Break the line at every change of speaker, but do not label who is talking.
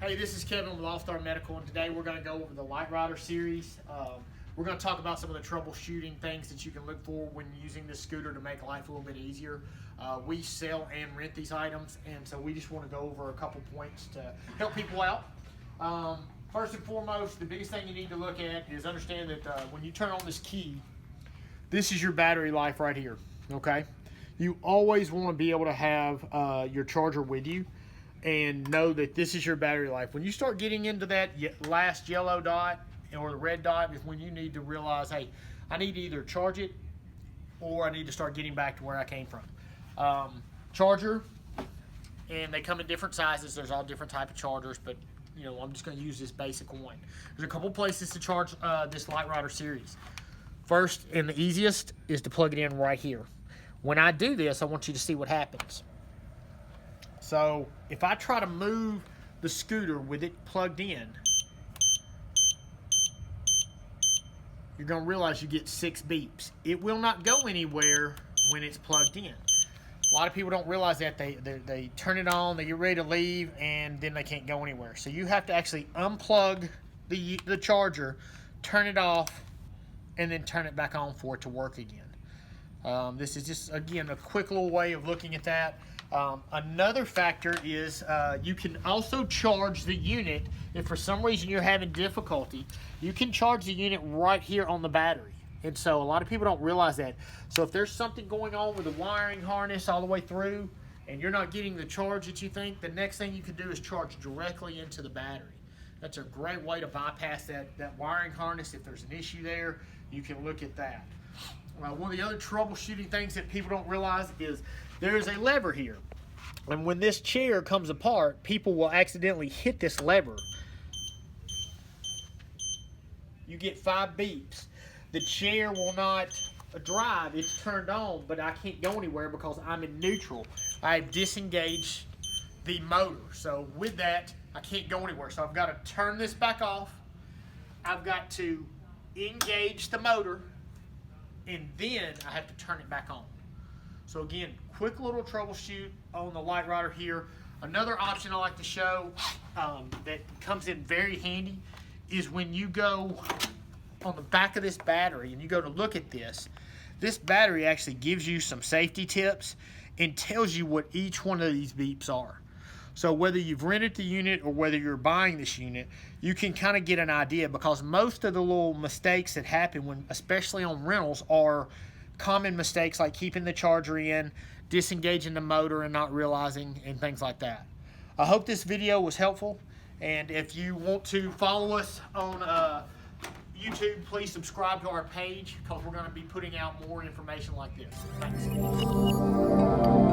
Hey, this is Kevin with All Star Medical, and today we're going to go over the Literider series. We're going to talk about some of the troubleshooting things that you can look for when using this scooter to make life a little bit easier. We sell and rent these items, and so we just want to go over a couple points to help people out. First and foremost, the biggest thing you need to look at is understand that when you turn on this key, this is your battery life right here, okay? You always want to be able to have your charger with you and know that this is your battery life. When you start getting into that last yellow dot or the red dot is when you need to realize, hey, I need to either charge it or I need to start getting back to where I came from. Charger, and they come in different sizes. There's all different type of chargers, but you know, I'm just going to use this basic one. There's a couple places to charge this Literider series. First and the easiest is to plug it in right here. When I do this, I want you to see what happens. So if I try to move the scooter with it plugged in, you're going to realize you get 6 beeps. It will not go anywhere when it's plugged in. A lot of people don't realize that. They turn it on, they get ready to leave, and then they can't go anywhere. So you have to actually unplug the charger, turn it off, and then turn it back on for it to work again. This is just, again, a quick little way of looking at that. Another factor is you can also charge the unit. If for some reason you're having difficulty, you can charge the unit right here on the battery. And so a lot of people don't realize that. So if there's something going on with the wiring harness all the way through and you're not getting the charge that you think, the next thing you can do is charge directly into the battery. That's a great way to bypass that wiring harness. If there's an issue there, you can look at that. One of the other troubleshooting things that people don't realize is there's a lever here. And when this chair comes apart, people will accidentally hit this lever. You get 5 beeps. The chair will not drive. It's turned on, but I can't go anywhere because I'm in neutral. I've disengaged the motor. So with that, I can't go anywhere. So I've got to turn this back off. I've got to engage the motor, and then I have to turn it back on. So again, quick little troubleshoot on the Literider here. Another option I like to show that comes in very handy is when you go on the back of this battery and you go to look at this battery actually gives you some safety tips and tells you what each one of these beeps are. So whether you've rented the unit or whether you're buying this unit, you can kind of get an idea, because most of the little mistakes that happen when, especially on rentals, are common mistakes like keeping the charger in, disengaging the motor and not realizing, and things like that. I hope this video was helpful, and if you want to follow us on YouTube, please subscribe to our page because we're going to be putting out more information like this. Thanks.